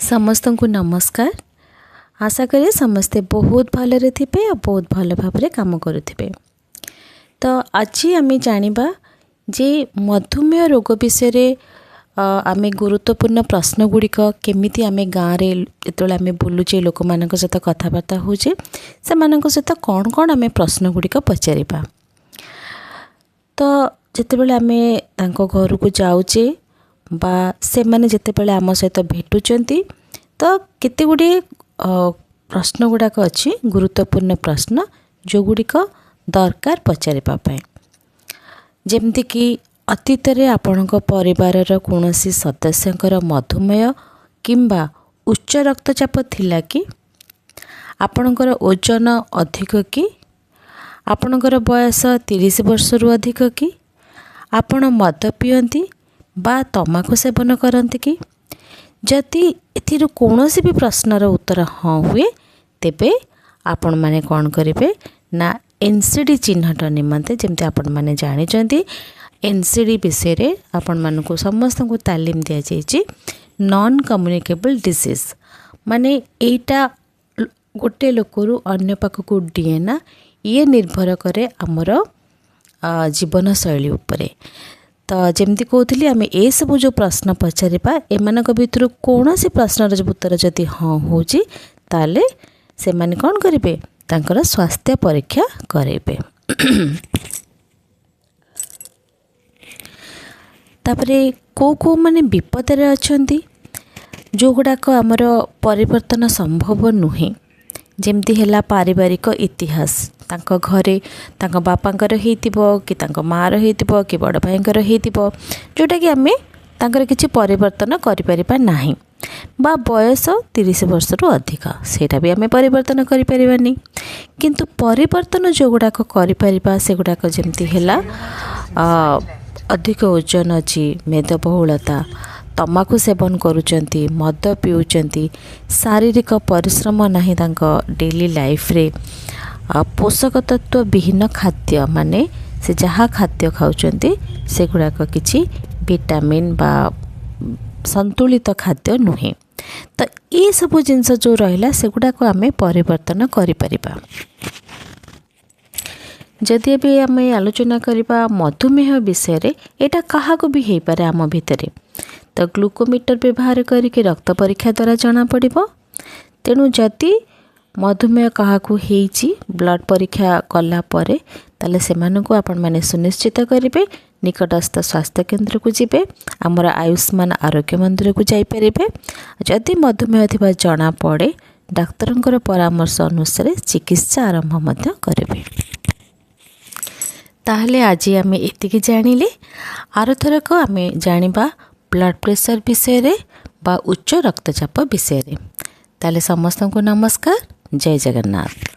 समस्त को नमस्कार। आशा करें समस्ते बहुत भलरे थे और बहुत भल भाव काम करुवे। तो आज आम जाना जे मधुमेह रोग विषय आम गुरुत्वपूर्ण प्रश्न गुड़िक केमिति आम गाँव में आम बुलूचे लोक मान सहित कथबार्ता होचे से सहित कौन कौन आम प्रश्न गुड़िक पचार। तो जितेबाला आम घर को जाऊे बा से माने जितेबाला आम सहित भेटुचंती तो केते गुड़े प्रश्न गुड़ाक अच्छी गुरुत्वपूर्ण प्रश्न जो गुड़िक दरकार पचारे जमती कि अतीत रे आपणक परिवार कौन सदस्यंकर मधुमेह किंबा उच्च रक्तचाप थिला कि आपणकर ओजन अधिक कि आपणकर बयस 30 वर्ष रु अधिक कि आपण मद पियंती बा तमाकू सेवन करती कि जदि एथिरु कौनसी भी प्रश्नर उत्तर हाँ हुए तेबे आपण माने कौन करेंगे ना एनसीडी चिन्हट निमंते जमती आपण माने जानिचंती एनसीडी विषय आपण मानकु समस्त को तालीम दिया जायछि। नॉन कम्युनिकेबल डिजीज माने एटा गोटे लोकरु अन्य पाखकु डीएना ये निर्भर करे आमर जीवन शैली उपरे। तो जमती कहती आम ए सब जो प्रश्न पचारिबा एमान भितर कौन सी प्रश्नर उत्तर जदि हाँ होची ताले से माने कौन करेंगे तांकर स्वास्थ्य परीक्षा करेंगे। तापरे को माने विपद रे अछंती जो गुड़ाक आमर परिवर्तन संभव नुहे जेमती हैला पारिवारिक इतिहास तांको घरे तांको बापांकर हेतिबो कि तांको मार हेतिबो कि बड़ भाईंकर हेतिबो जोटा कि आमे तांकर किछि परिवर्तन करि परिबा नाही बा बयस 30 वर्ष रु अधिक सेटा भी आमे परिवर्तन करि परिबानी किंतु परिवर्तन जो गुड़ाक करि परिबा से गुड़ाक जेमती हैला अधिक ओजन अछि मेदबहुलता तमाकू सेवन करुचंती मद पिउचंती शारीरिक परिश्रम नाही तांको डेली लाइफ रे पोषक तत्व विहीन खाद्य माने से जहाँ खाद्य खाउचंती से गुड़ाक किछि विटामिन बा संतुलित खाद्य नुहे। तो ये सब जिनस जो रहिला से गुड़ाक आमे परिवर्तन करि परिबा। जदि भी आम आलोचना करबा मधुमेह विषय रे एटा काहाको भी हेई पारे आम भितरे तो ग्लूकोमीटर व्यवहार करके रक्त परीक्षा द्वारा जना पड़िबो। तेणु जदि मधुमेह काहाकू हेइची ब्लड परीक्षा कला परे ताले सेमानकू आपण माने सुनिश्चित करिवे निकटस्थ स्वास्थ्य केंद्र को जिबे आमर आयुष्मान आरोग्य मंदिर को जाई परिबे। जदि मधुमेह थिबा जना पड़े डाक्तरंकर परामर्श अनुसार चिकित्सा आरंभ मध्य करिवे। ताहले आज आम एतिकी जानिले आर थरक आम जानिबा ब्लड प्रेशर विषय रे बा उच्च रक्तचाप विषय रे। ताले समस्त को नमस्कार। जय जगन्नाथ।